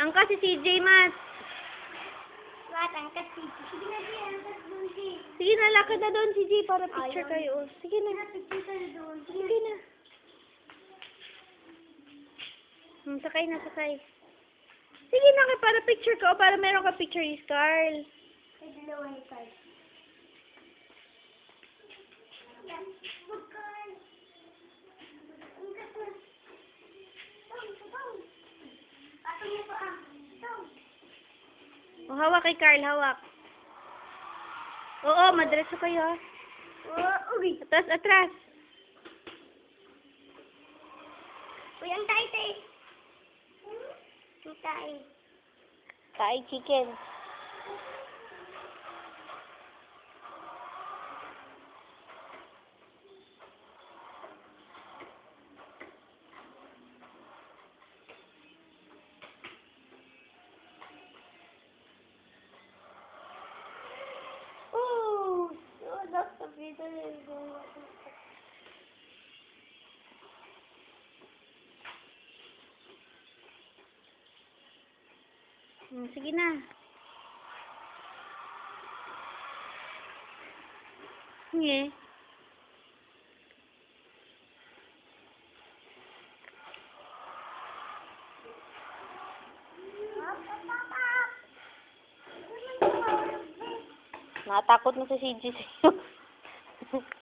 Angka si CJ, Mat. Angkat si sige na siya, angkat doon si. Sige na, lakad na doon, CJ, para picture Ayaw. kayo. Sige na. Picture ka na doon. Sige na. Sakay na, sakay. Sige na, para picture ka. O, para meron ka picture ni Carl. May dalawa ni Carl. Yan. Huwag Carl. Angkat na. Down. Patong mo pa ah. Down. O, hawak kay Carl, hawak. Oo, madreso kayo, ha. Uy. Atras. Uy, ang tay. Ang tay. Tae chicken. Oh, that's the video. Sige na. Sige. Natakot na si CJ sa'yo.